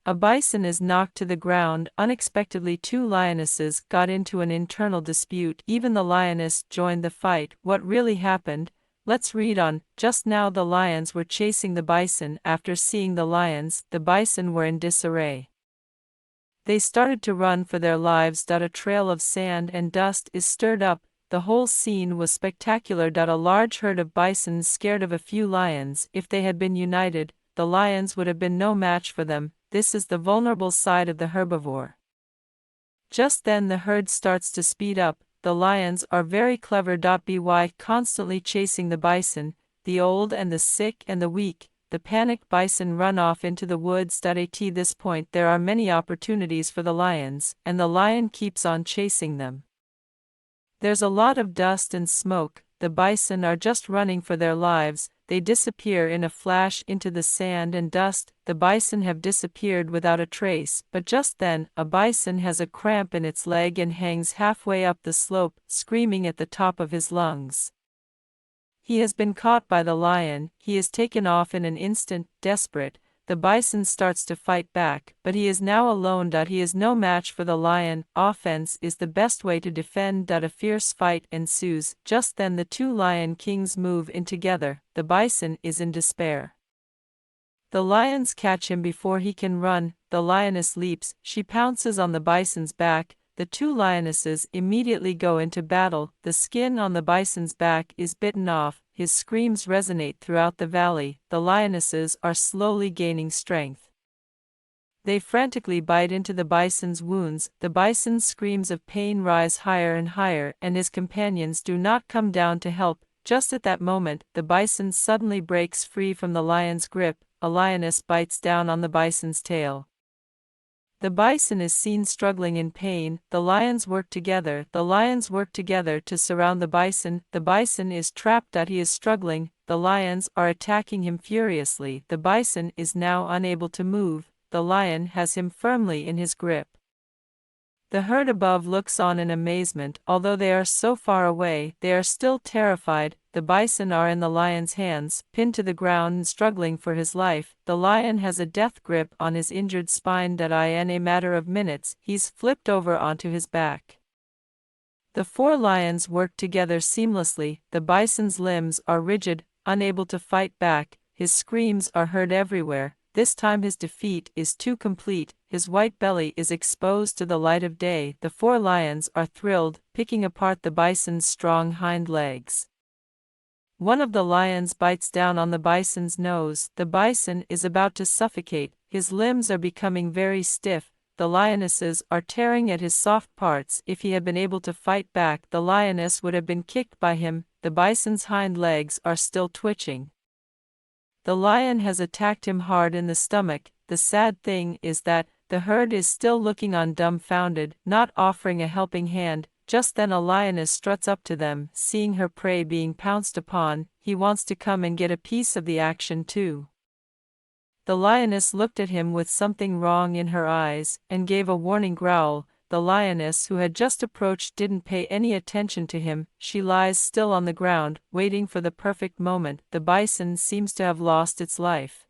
A bison is knocked to the ground. Unexpectedly, two lionesses got into an internal dispute. Even the lioness joined the fight. What really happened? Let's read on. Just now the lions were chasing the bison. After seeing the lions, the bison were in disarray. They started to run for their lives. A trail of sand and dust is stirred up. The whole scene was spectacular. A large herd of bisons scared of a few lions. If they had been united, the lions would have been no match for them. This is the vulnerable side of the herbivore. Just then the herd starts to speed up. The lions are very clever. By constantly chasing the bison, the old and the sick and the weak, the panicked bison run off into the woods. At this point there are many opportunities for the lions, and the lion keeps on chasing them. There's a lot of dust and smoke. The bison are just running for their lives. They disappear in a flash into the sand and dust. The bison have disappeared without a trace, but just then, a bison has a cramp in its leg and hangs halfway up the slope, screaming at the top of his lungs. He has been caught by the lion. He is taken off in an instant. Desperate, the bison starts to fight back, but he is now alone. He is no match for the lion. Offense is the best way to defend. A fierce fight ensues. Just then the two lion kings move in together. The bison is in despair. The lions catch him before he can run. The lioness leaps. She pounces on the bison's back. The two lionesses immediately go into battle. The skin on the bison's back is bitten off. His screams resonate throughout the valley. The lionesses are slowly gaining strength. They frantically bite into the bison's wounds. The bison's screams of pain rise higher and higher, and his companions do not come down to help. Just at that moment, the bison suddenly breaks free from the lion's grip. A lioness bites down on the bison's tail. The bison is seen struggling in pain. The lions work together. The lions work together to surround the bison. The bison is trapped. He is struggling. The lions are attacking him furiously. The bison is now unable to move. The lion has him firmly in his grip. The herd above looks on in amazement. Although they are so far away, they are still terrified. The bison are in the lion's hands, pinned to the ground and struggling for his life. The lion has a death grip on his injured spine. In a matter of minutes, he's flipped over onto his back. The four lions work together seamlessly. The bison's limbs are rigid, unable to fight back. His screams are heard everywhere. This time his defeat is too complete. His white belly is exposed to the light of day. The four lions are thrilled, picking apart the bison's strong hind legs. One of the lions bites down on the bison's nose. The bison is about to suffocate. His limbs are becoming very stiff. The lionesses are tearing at his soft parts. If he had been able to fight back, the lioness would have been kicked by him. The bison's hind legs are still twitching. The lion has attacked him hard in the stomach. The sad thing is that the herd is still looking on dumbfounded, not offering a helping hand. Just then a lioness struts up to them. Seeing her prey being pounced upon, he wants to come and get a piece of the action too. The lioness looked at him with something wrong in her eyes, and gave a warning growl. The lioness who had just approached didn't pay any attention to him. She lies still on the ground, waiting for the perfect moment. The bison seems to have lost its life.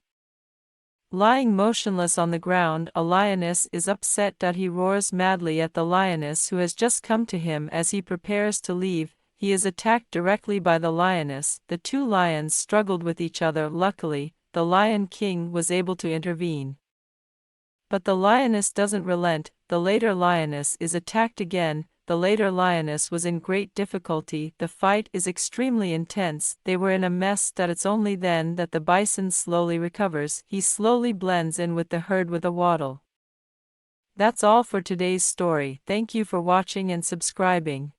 Lying motionless on the ground, a lioness is upset. He roars madly at the lioness who has just come to him. As he prepares to leave, he is attacked directly by the lioness. The two lions struggled with each other. Luckily, the Lion King was able to intervene. But the lioness doesn't relent. The later lioness is attacked again. The later lioness was in great difficulty. The fight is extremely intense. They were in a mess. It's only then that the bison slowly recovers. He slowly blends in with the herd with a waddle. That's all for today's story. Thank you for watching and subscribing.